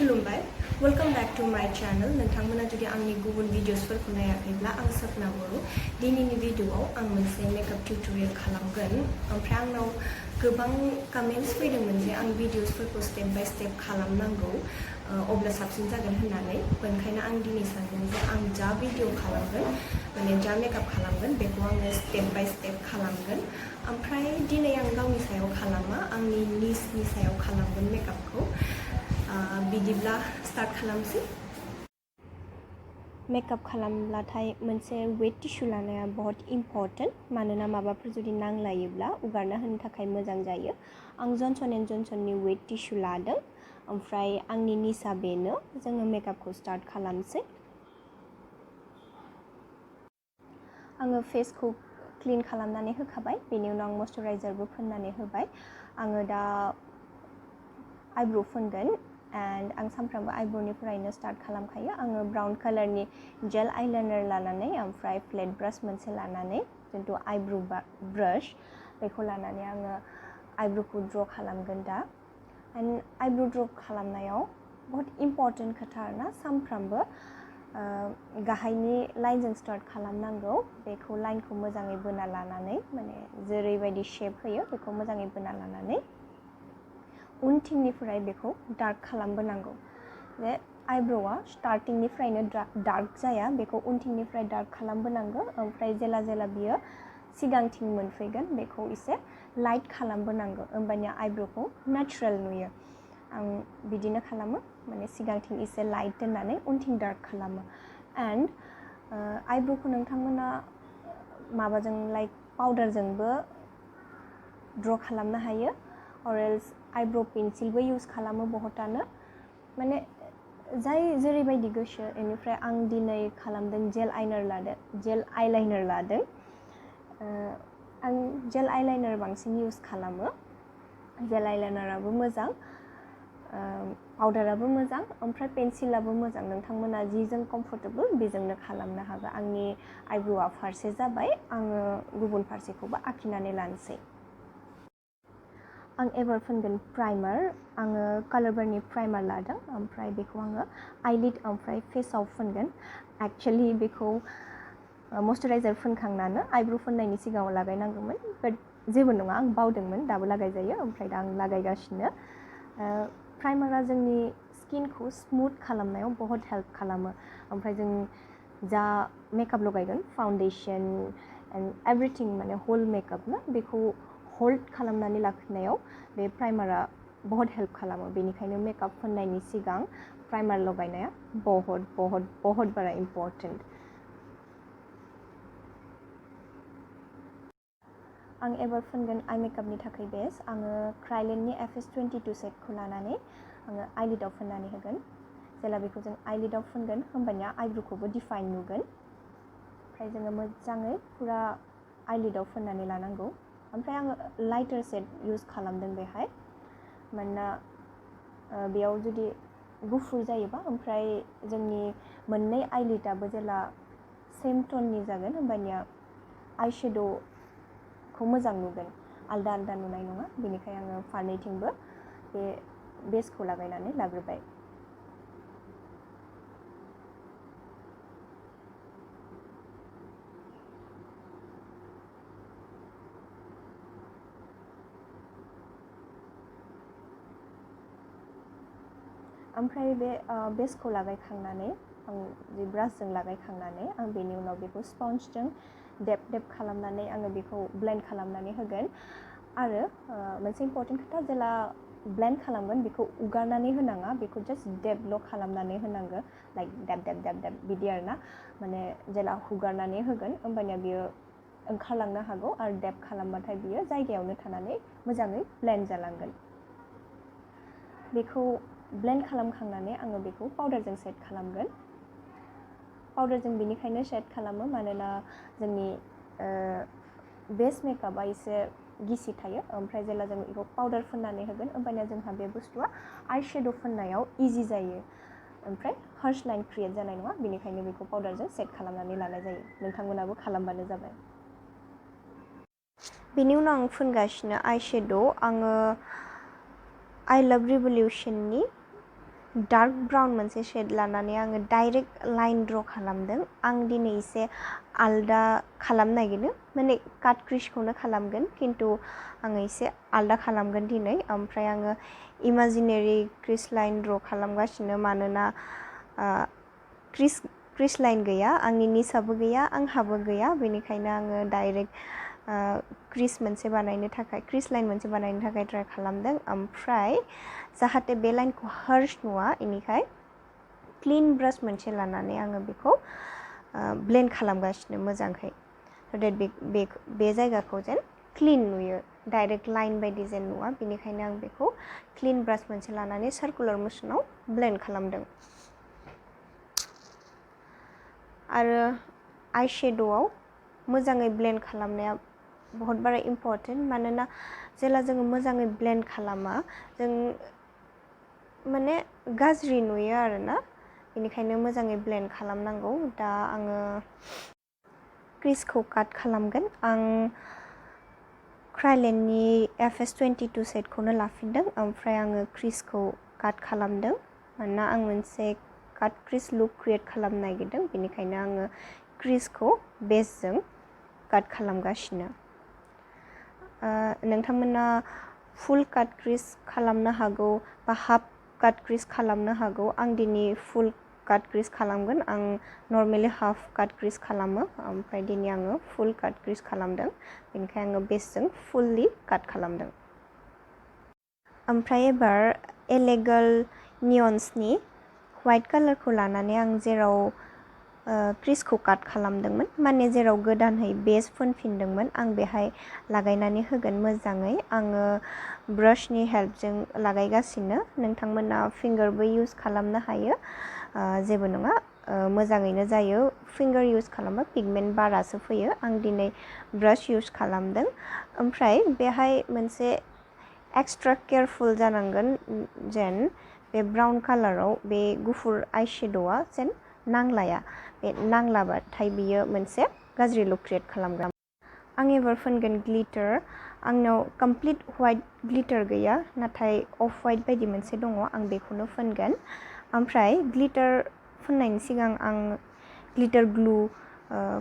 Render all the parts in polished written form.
खुलुमबाय welcome back to माय channel नोंथांमोना जुदि आंनि गुबुन भिडिअसफोरखौ नायाखैब्ला आं सपना बर' दिनैनि भिडिअआव आं मोनसे मेकअप टिउटोरियल खालामगोन ओमफ्राय आंनाव गोबां कमेन्ट्स फैदोंमोन जे आं भिडिअसफोरखौ स्टेप बाय स्टेप खालामनांगौ अब्ला साबसिन जागोन होननानै बेनिखायनो आं दिनै सानदों जे आं जा भिडिअ खालामगोन माने जा मेकअप खालामगोन बेखौ आङो स्टेप बाय स्टेप खालामगोन ओमफ्राय दिनै आं गावनि सायाव खालामा आंनि निजनि सायाव खालामगोन मेकअपखौ बिदिब्ला स्टार्ट खालामसै मेकअप खालामब्लाथाय मोनसे वेट टिश्यू लानाया बहुत इम्परटेन्ट मानोना माबाफोर जुदि नांलायोब्ला उगारना होनो थाखाय मोजां जायो आं जनसन एन्ड जनसननि वेट टिश्यू लादों ओमफ्राय आंनि निसा बेनो जोङो मेकअपखौ स्टार्ट खालामसै आङो फेसखौ क्लिन खालामनानै होखाबाय बेनि उनाव आं मयस्चराइजारबो फोननानै होबाय आङो दा आइब्र' फोनगोन एन्ड आं सानफ्रामबो आइब्र'निफ्रायनो स्टार्ट खालामखायो आङो ब्राउन कालारनि जेल आइलाइनार लानानै ओमफ्राय फ्लेट ब्रास मोनसे लानानै जितु आइब्र' ब्राश बेखौ लानानै आङो आइब्र'खौ ड्र' खालामगोन दा एन्ड आइब्र' ड्र' खालामनायाव बहुत इम्परटेन्ट खोथा आरोना सानफ्रामबो गाहायनि लाइनजों स्टार्ट खालामनांगौ बेखौ लाइनखौ मोजाङै बोना लानानै माने जेरैबायदि शेप होयो बेखौ मोजाङै बोना लानानै उनथिंनिफ्राय बेखौ डार्क खालामबोनांगौ जे आइब्र'आ स्टार्टिंनिफ्रायनो डार्क जाया बेखौ उनथिंनिफ्राय डार्क खालामबोनांगौ ओमफ्राय जेला बियो सिगांथिं मोनफैगोन बेखौ एसे लाइट खालामबोनांगौ होमबानिया आइब्र'खौ नेचारेल नुयो आं बिदिनो खालामो माने सिगांथिं एसे लाइट दोननानै उनथिं डार्क खालामो एन्ड आइब्र'खौ नोंथांमोना माबाजों लाइक पाउडारजोंबो ड्र' खालामनो हायो or else आइब्र' पेन्सिलबो इउज खालामो बहुतानो माने जाय जेरैबायदि गोसो बेनिफ्राय आं दिनै खालामदों जेल आइलाइनार लादों आं जेल आइलाइनार बांसिन इउज खालामो जेल आइलाइनाराबो मोजां पाउडाराबो मोजां ओमफ्राय पेन्सिलाबो मोजां नोंथांमोना जिजों कम्फर्टेबल बेजोंनो खालामनो हागोन आंनि आइब्र'आ फारसे जाबाय आङो गुबुन फारसेखौबो आखिनानै लानोसै आं एबार फोनगोन प्राइमार आङो कालारबारनि प्राइमार लादों ओमफ्राय बेखौ आङो आइलिड ओमफ्राय फेसआव फोनगोन एक्चुअलि बेखौ मयस्चराइजार फोनखांनानै आइब्र' फोननायनि सिगाङाव लागायनांगौमोन बाट जेबो नङा आं बावदोंमोन दाबो लागायजायो ओमफ्राय दा आं लागायगासिनो प्राइमारा जोंनि स्किनखौ स्मुथ खालामनायाव बहुत हेल्प खालामो ओमफ्राय जों जा मेकआप लगायगोन फाउन्डेसन एन्ड एभ्रिथिं माने होल मेकआप ना बेखौ होल्ड खालामनानै लाखिनायाव बे प्राइमारा बहुत हेल्प खालामो बेनिखायनो मेकआप फोननायनि सिगां प्राइमार लगायनाया बहुत बारा इम्परटेन्ट आं एबार फोनगोन आइ मेकआपनि थाखाय बेस्ट आङो क्राइलेननि FS22 सेटखौ लानानै आङो आइलिडाव फोननानै होगोन जेला बेखौ जों आइलिडाव फोनगोन होमबानिया आइब्र'खौबो डिफाइन नुगोन ओमफ्राय जोङो मोजाङै पुरा आइलिडाव फोननानै लानांगौ ओमफ्राय आङो लाइटार सेट इउज खालामदों बेहाय मानोना बेयाव जुदि गुफुर जायोबा ओमफ्राय जोंनि मोननै आइलिडाबो जेला सेम टननि जागोन होमबानिया आइ शेड'खौ मोजां नुगोन आलदा नुनाय नङा बेनिखायनो आङो फारनैथिंबो बे बेसखौ लागायनानै लाग्रोबाय ओमफ्राय बे बेसखौ लागायखांनानै आं जि ब्रासजों लागायखांनानै आं बेनि उनाव बेखौ स्पन्जजों डेप खालामनानै आङो बेखौ ब्लेन्ड खालामनानै होगोन आरो मोनसे इम्परटेन्ट खोथा जेला ब्लेन्ड खालामगोन बेखौ उगारनानै होनाङा बेखौ जास्ट डेपल' खालामनानै होनांगौ लाइक डेप बिदि आरोना माने जेला हुगारनानै होगोन होमबानिया बियो ओंखारलांनो हागौ आरो डेप खालामबाथाय बियो जायगायावनो थानानै मोजाङै ब्लेन्ड जालांगोन बेखौ ब्लेन्ड खालामखांनानै आङो बेखौ पाउडारजों सेट खालामगोन पाउडारजों बेनिखायनो सेट खालामो मानोना जोंनि बेस मेकआपआ एसे गिसि थायो ओमफ्राय जेला जों बेखौ पाउडार फोननानै होगोन होमबानिया जोंहा बे बुस्थुआ आइ शेड' फोननायाव इजि जायो ओमफ्राय हार्श लाइन क्रिएट जानाय नङा बेनिखायनो बेखौ पाउडारजों सेट खालामनानै लानाय जायो नोंथांमोनाबो खालामबानो जाबाय बेनि उनाव आं फोनगासिनो आइ शेड' आङो I love revolutionनि डार्क ब्राउन मोनसे शेड लानानै आङो डाइरेक्ट लाइन ड्र खालामदों आं दिनै एसे आलदा खालामनो नागिरदों माने काट क्रिसखौनो खालामगोन खिन्थु आङो एसे आलदा खालामगोन दिनै ओमफ्राय आङो इमाजिनेरि क्रिस लाइन ड्र खालामगासिनो मानोना क्रिस लाइन गैया आंनि निसाबो गैया आंहाबो गैया बेनिखायनो आङो डाइरेक्ट क्रिस मोनसे बानायनो थाखाय क्रिस लाइन मोनसे बानायनो थाखाय ट्राइ खालामदों ओमफ्राय जाहाथे बे लाइनखौ हार्श नुवा इनिखाय क्लिन ब्रास मोनसे लानानै आङो बेखौ ब्लेन्ड खालामगासिनो मोजाङै देट बे जायगाखौ जेन क्लिन नुयो डाइरेक्ट लाइन बायदि जेन नुवा बेनिखायनो आं बेखौ क्लिन ब्रास मोनसे लानानै सार्कुलार मोशनाव ब्लेन्ड खालामदों आरो आइ शेड'आव मोजाङै ब्लेन्ड खालामनाया बहुत बारा इम्परटेन्ट मानोना जेला जोङो मोजाङै ब्लेन्ड खालामा जों माने गाज्रि नुयो आरोना बेनिखायनो मोजाङै ब्लेन्ड खालामनांगौ दा आङो क्रिसखौ काट खालामगोन आं क्रायलेननि FS22 सेटखौनो लाफिनदों ओमफ्राय आङो क्रिसखौ काट खालामदों मानोना आं मोनसे काट क्रिस लुक क्रिएट खालामनो नागिरदों बेनिखायनो आङो क्रिसखौ बेसजों काट खालामगासिनो नोंथांमोना फुल काट क्रिस खालामनो हागौ बा हाफ काट क्रिस खालामनो हागौ आं दिनै फुल काट क्रिस खालामगोन आं नर्मेलि हाफ काट क्रिस खालामो ओमफ्राय दिनै आङो फुल काट क्रिस खालामदों बेनिखायनो आङो बेसजों फुल्लि काट खालामदों ओमफ्राय एबार एलेगेल नियन्सनि व्हाइट कालारखौ लानानै आं जेराव क्रिसखौ काट खालामदोंमोन माने जेराव गोदानहै बेस फुनफिनदोंमोन आं बेहाय लागायनानै होगोन मोजाङै आङो ब्राशनि हेल्पजों लागायगासिनो नोंथांमोना फिंगारबो इउज खालामनो हायो जेबो नङा मोजाङैनो जायो फिंगार इउज खालामबा पिगमेन्ट बारासो फैयो आं दिनै ब्राश इउज खालामदों ओमफ्राय बेहाय मोनसे एक्सट्रा केयारफुल जानांगोन जेन बे ब्राउन कालाराव बे गुफुर आइ शेड'आ जेन नांलाया बे नांलाबाथाय बियो मोनसे गाज्रि लुक क्रिएट खालामगोन आं एबार फोनगोन ग्लिटार आंनाव कमप्लिट व्हाइट ग्लिटार गैया नाथाय अफ व्हाइट बायदि मोनसे दङ आं बेखौनो फोनगोन ओमफ्राय ग्लिटार फोननायनि सिगां आं ग्लिटार ग्लु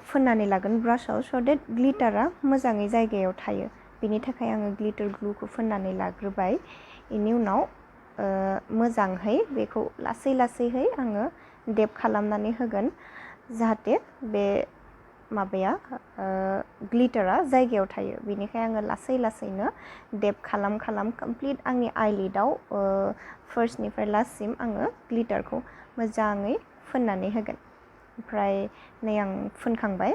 फोननानै लागोन ब्राशआव स' देट ग्लिटारा मोजाङै जायगायाव थायो बेनि थाखाय आङो ग्लिटार ग्लुखौ फोननानै लाग्रोबाय बेनि उनाव मोजांहै बेखौ लासै लासैहै आङो डेप खालामनानै होगोन जाहाथे बे माबाया ग्लिटारा जायगायाव थायो बेनिखाय आङो लासै लासैनो डेप खालाम कमप्लिट आंनि आइलिडाव फार्स्टनिफ्राय लास्टसिम आङो ग्लिटारखौ मोजाङै फोननानै होगोन ओमफ्राय नै आं फोनखांबाय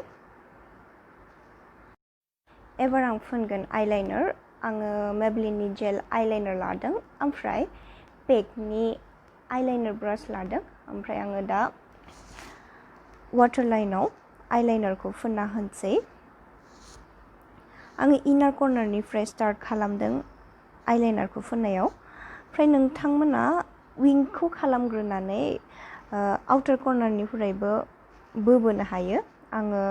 एबार आं फोनगोन आइलाइनार आङो मेबलिननि जेल आइलाइनार लादों ओमफ्राय पेकनि आइलाइनार ब्राश लादों ओमफ्राय आङो दा वाटार लाइनाव आइलाइनारखौ फुनना होनोसै आङो इनार कर्नारनिफ्राय स्टार्ट खालामदों आइलाइनारखौ फुननायाव ओमफ्राय नोंथांमोना विंखौ खालामग्रोनानै आउटार कर्नारनिफ्रायबो बोबोनो हायो आङो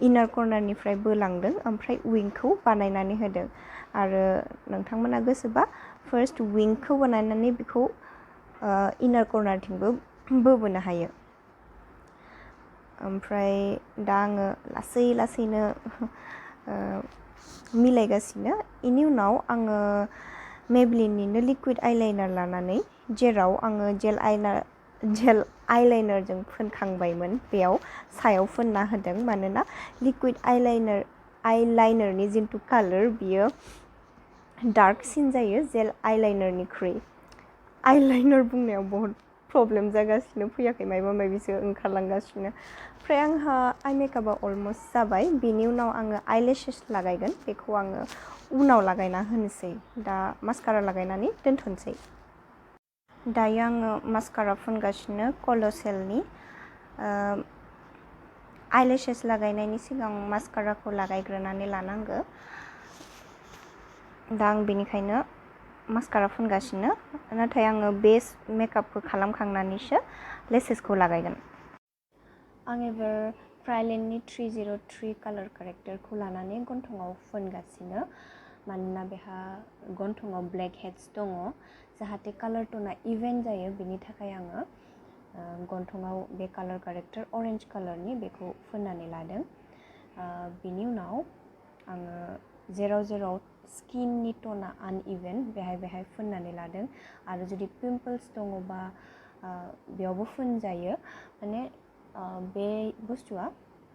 इनार कर्नारनिफ्राय बोलांदों ओमफ्राय विंखौ बानायनानै होदों आरो नोंथांमोना गोसोबा फार्स्ट विंखौ बानायनानै बेखौ इनार कर्नारथिंबो बोबोनो हायो ओमफ्राय दा आङो लासै लासैनो मिलायगासिनो बेनि उनाव आङो मेबलिननिनो लिकुइड आइलाइनार लानानै जेराव आङो जेल आइलाइनारजों फोनखांबायमोन बेयाव सायाव फोनना होदों मानोना लिकुइड आइलाइनारनि जिथु कालार बियो डार्कसिन जायो जेल आइलाइनारनिख्रुइ आइलाइनार बुंनायाव बहुत प्रब्लेम जागासिनो फैयाखै मायबा मायबिसो ओंखारलांगासिनो ओमफ्राय आंहा आइ मेकआपआ अलमस्ट जाबाय बेनि उनाव आङो आइलेशेस लागायगोन बेखौ आङो उनाव लागायना होनोसै दा मास्कारा लागायनानै दोनथ'नोसै दायो आङो मास्कारा फुनगासिनो कल'सेलनि आइलेशेस लागायनायनि सिगां मास्काराखौ लागायग्रोनानै लानांगौ दा आं बेनिखायनो मास्कारा फुनगासिनो नाथाय आङो बेस मेकआपखौ खालामखांनानैसो लेसेसखौ लागायगोन आं एबार क्रायलेननि 303 कालार कारेक्टारखौ लानानै गन्थङाव फुनगासिनो मानोना बेहा गन्थङाव ब्लेक हेड्स दङ जाहाथे कालार टना इभेन जायो बेनि थाखाय आङो गन्थङाव बे कालार कारेक्टर अरेन्ज कालारनि बेखौ फोननानै लादों। बेनि उनाव आङो जेराव जेराव स्किननि टना आनइभेन बेहाय फोननानै लादों आरो जुदि पिम्पल्स दङबा बेयावबो फोनजायो माने बे बुस्थुआ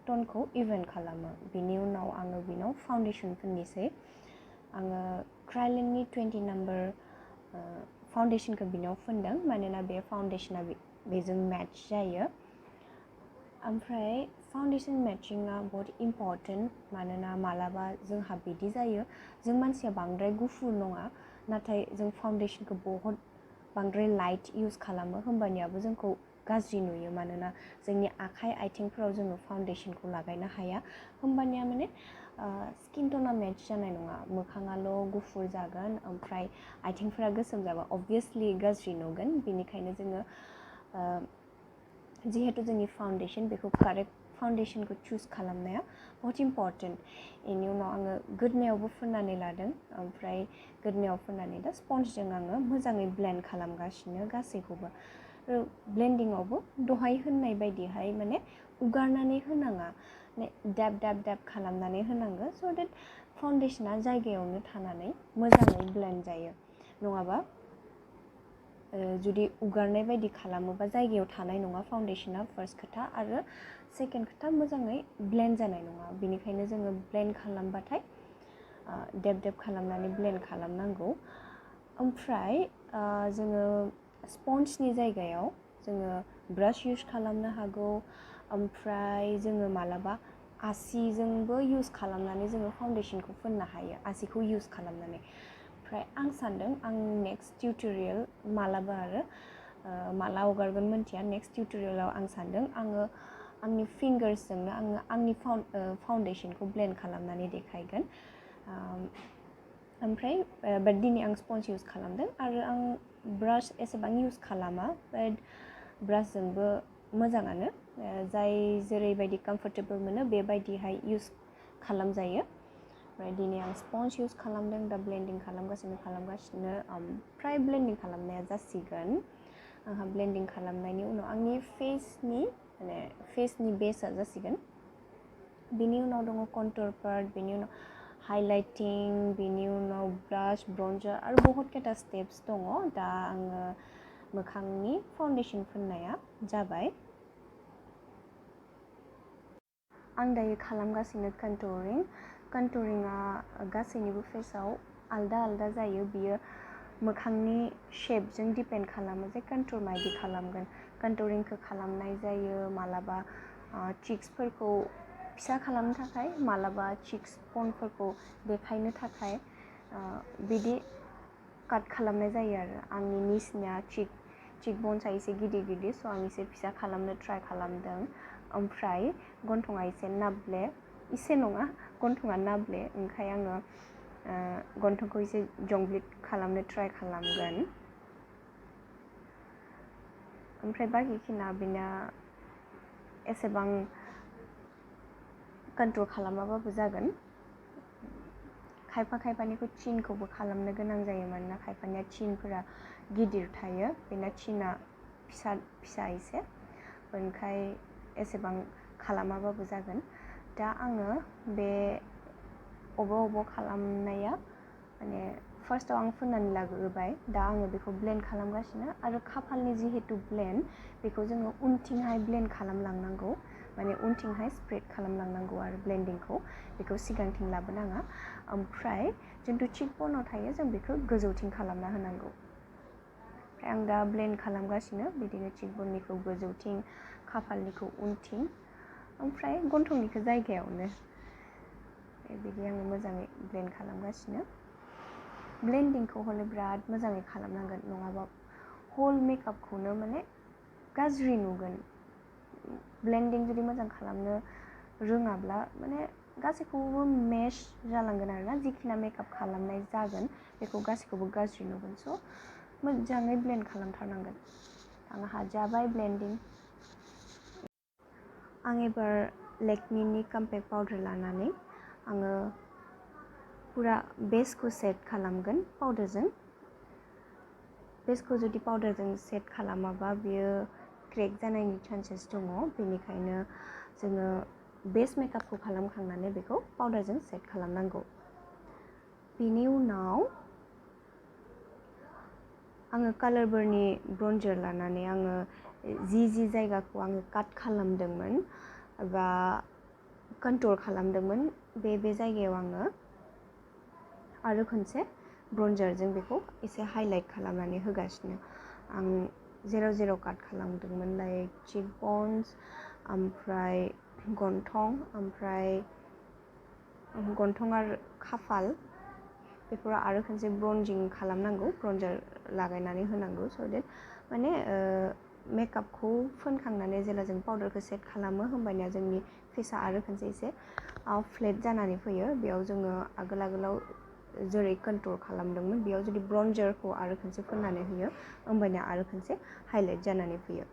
टनखौ इभेन खालामो। बेनि उनाव आङो बेनाव फाउन्डेसन फोननोसै। आङो क्रायलेननि 20 नाम्बार फाउन्डेसनखौ बेनाव फोनदों मानोना बे फाउन्डेसना बेजों मेट्च जायो। ओमफ्राय फाउन्डेसन मेट्चिंआ बहुत इम्परटेन्ट मानोना मालाबा जोंहा बिदि जायो जों मानसिया बांद्राय गुफुर नङा नाथाय जों फाउन्डेसनखौ बहुत बांद्राय लाइट इउज खालामो होमबानियाबो जोंखौ गाज्रि नुयो मानोना जोंनि आखाइ आथिंफोराव जोङो फाउन्डेसनखौ लागायनो हाया होमबानिया माने स्किन टना मेट्च जानाय नङा मोखाङाल' गुफुर जागोन ओमफ्राय आथिंफोरा गोसोम जाबा अबभियासलि गाज्रि नुगोन। बेनिखायनो जोङो जिहेतु जोंनि फाउन्डेसन बेखौ कारेक्ट फाउन्डेसनखौ चुज खालामनाया बहुत इम्परटेन्ट। बेनि उनाव आङो गोदोनायावबो फोननानै लादों ओमफ्राय गोदोनायाव फोननानै दा स्पन्जजों आङो मोजाङै ब्लेन्ड खालामगासिनो गासैखौबो। ब्लेन्डिंआवबो दहाय होननाय बायदिहाय माने उगारनानै होनाङा माने दाब दाब दाब खालामनानै होनांगौ स' देट फाउन्डेसना जायगायावनो थानानै मोजाङै ब्लेन्ड जायो। नङाबा जुदि उगारनाय बायदि खालामोबा जायगायाव थानाय नङा फाउन्डेसना फार्स्ट खोथा आरो सेकेन्ड खोथा मोजाङै ब्लेन्ड जानाय नङा। बेनिखायनो जोङो ब्लेन्ड खालामबाथाय देब देब खालामनानै ब्लेन्ड खालामनांगौ। ओमफ्राय जोङो स्पन्जनि जायगायाव जोङो ब्रास इउज खालामनो हागौ ओमफ्राय जोङो मालाबा आसिजोंबो इउज खालामनानै जोङो फाउन्डेसनखौ फोननो हायो आसिखौ इउज खालामनानै। ओमफ्राय आं सान्दों आं नेक्स्ट टिउटरियेल मालाबा आरो माला हगारगोन मिन्थिया नेक्स्ट टिउटरियेलाव आं सान्दों आङो आंनि फिंगार्सजोंनो आङो आंनि फाउन्डेसनखौ ब्लेन्ड खालामनानै देखायगोन। ओमफ्राय बाट दिनै आं स्पन्ज इउज खालामदों आरो आं ब्रास एसेबां इउज खालामा बाट ब्रासजोंबो मोजाङानो जाय जेरैबायदि कम्फर्टेबल मोनो बेबायदिहाय इउज खालामजायो। ओमफ्राय दिनै आं स्पन्ज इउज खालामदों दा ब्लेन्डिं खालामगासिनो ओमफ्राय ब्लेन्डिं खालामनाया जासिगोन। आंहा ब्लेन्डिं खालामनायनि उनाव आंनि फेसनि बेसआ जासिगोन। बेनि उनाव दङ कन्टुर पार्ट, बेनि उनाव हाइलाइटिं, बेनि उनाव ब्लाश ब्रन्जार आरो बहुत केटा स्टेप्स दङ। दा आङो मोखांनि फाउन्डेसन फोननाया जाबाय। आं दायो खालामगासिनो कन्टुरिंआ गासैनिबो फेसआव आलदा आलदा जायो। बियो मोखांनि शेपजों दिपेन्ड खालामो जे कन्टुर मायदि खालामगोन। कन्टुरिंखौ खालामनाय जायो मालाबा चिक्सफोरखौ फिसा खालामनो थाखाय मालाबा चिक्स बनफोरखौ देखायनो थाखाय बिदि काट खालामनाय जायो आरो आंनि निसनिया चिक बनसा एसे गिदिर गिदिर स' आं एसे फिसा खालामनो ट्राइ खालामदों। ओमफ्राय गन्थङा एसे नाब्ले एसे नङा गन्थङा नाब्ले ओंखाय आङो गन्थंखौ एसे जंब्लिट खालामनो ट्राइ खालामगोन। ओमफ्राय बाखिखिना बिना एसेबां कन्ट्रल खालामाबाबो जागोन। खायफानिखौ चिनखौबो खालामनो गोनां जायो मानोना खायफानिया चिनफोरा गिदिर थायो बेना चिना फिसा एसे ओंखाय एसेबां खालामाबाबो जागोन। दा आङो बे अबाव खालामनाया माने फार्स्टआव आं फोननानै लाग्रोबाय दा आङो बेखौ ब्लेन्ड खालामगासिनो आरो खाफालनि जिहेतु ब्लेन्ड बेखौ जोङो उनथिंहाय ब्लेन्ड खालामलांनांगौ माने उनथिंहाय स्प्रेड खालामलांनांगौ आरो ब्लेन्डिंखौ बेखौ सिगांथिं लाबोनाङा। ओमफ्राय जिथु चिक बनाव थायो जों बेखौ गोजौथिं खालामना होनांगौ। ओमफ्राय आं दा ब्लेन्ड खालामगासिनो बिदिनो चिक बननिखौ गोजौथिं खाफालनिखौ उनथिं ओमफ्राय गन्थंनिखौ जायगायावनो बिदि आङो मोजाङै ब्लेन्ड खालामगासिनो। ब्लेन्डिंखौ हले बिराद मोजाङै खालामनांगोन नङाबा हल मेकआपखौनो माने गाज्रि नुगोन। ब्लेन्डिं जुदि मोजां खालामनो रोङाब्ला माने गासैखौबो मेश जालांगोन आरोना जिखिना मेकआप खालामनाय जागोन बेखौ गासैखौबो गाज्रि नुगोन। स' मोजाङै ब्लेन्ड खालामथारनांगोन। आंहा जाबाय ब्लेन्डिं। आं एबार लेकमिनि कम्पेक्ट पाउडार लानानै आङो पुरा बेसखौ सेट खालामगोन पाउडारजों। बेसखौ जुदि पाउडारजों सेट खालामाबा बियो क्रेक जानायनि चान्सेस दङ, बेनिखायनो जोङो बेस मेकआपखौ खालामखांनानै बेखौ पाउडारजों सेट खालामनांगौ। बेनि उनाव आङो कालार बारनि ब्रन्जार लानानै आङो जि जायगाखौ आङो काट खालामदोंमोन बा कन्टुर खालामदोंमोन बे जायगायाव आङो आरो खनसे ब्रन्जारजों बेखौ एसे हाइलाइट खालामनानै होगासिनो। आं जेराव काट खालामदोंमोन लाइक चिक बन्स, ओमफ्राय गन्थं आरो खाफाल, बेफोराव आरो खनसे ब्रन्जिं खालामनांगौ, ब्रन्जार लागायनानै होनांगौ। स' देट माने मेकआपखौ फोनखांनानै जेला जों पाउडारखौ सेट खालामो होमबानिया जोंनि फेसआ आरो खनसे एसे फ्लेट जानानै फैयो। बेयाव जोङो आगोलाव जेरै कन्टुर खालामदोंमोन बेयाव जुदि ब्रन्जारखौ आरो खनसे फोननानै होयो होमबानिया आरो खनसे हाइलाइट जानानै फैयो।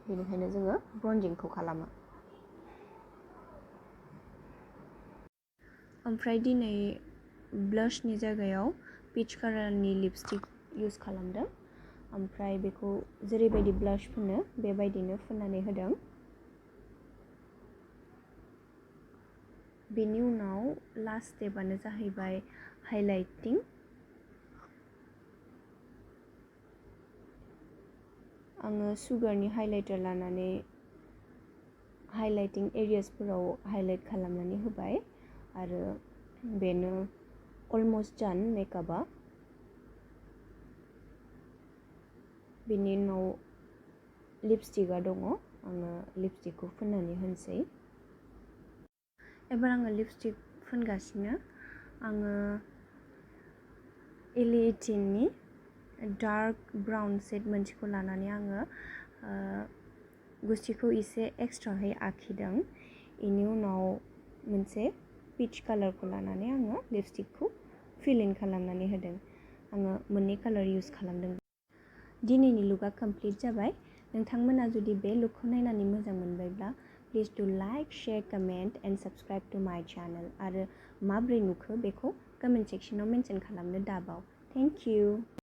बेनिखायनो जोङो ब्रन्जिंखौ खालामो। ओमफ्राय दिनै ब्लाशनि जायगायाव पिच कालारनि लिपस्टिक इउज खालामदों, ओमफ्राय बेखौ जेरैबायदि ब्लाश फुनो बेबायदिनो फुननानै होदों। बेनि उनाव लास्ट स्टेपआनो जाहैबाय हाइलाइटिं। आङो सुगारनि हाइलाइटार लानानै हाइलाइटिं एरियासफोराव हाइलाइट खालामनानै होबाय आरो बेनो अलमस्ट डान मेकआपआ। बेनि उनाव लिपस्टिकआ दङ, आङो लिपस्टिकखौ फुननानै होनोसै। एबार आङो लिपस्टिक फुनगासिनो। आङो L18नि डार्क ब्राउन शेड मोनसेखौ लानानै आङो गुस्थिखौ एसे एक्सट्राहै आखिदों। बेनि उनाव मोनसे पिच कालारखौ लानानै आङो लिपस्टिकखौ फिल इन खालामनानै होदों। आङो मोननै कालार इउज खालामदों। दिनैनि लुकआ कमप्लिट जाबाय। नोंथांमोना जुदि बे लुकखौ नायनानै मोजां मोनबायब्ला please do like, share, comment and subscribe to my channel. आरो माब्रै नुखो बेखौ कमेन्ट सेक्सनाव मेनसन खालामनो दाबाव। Thank U.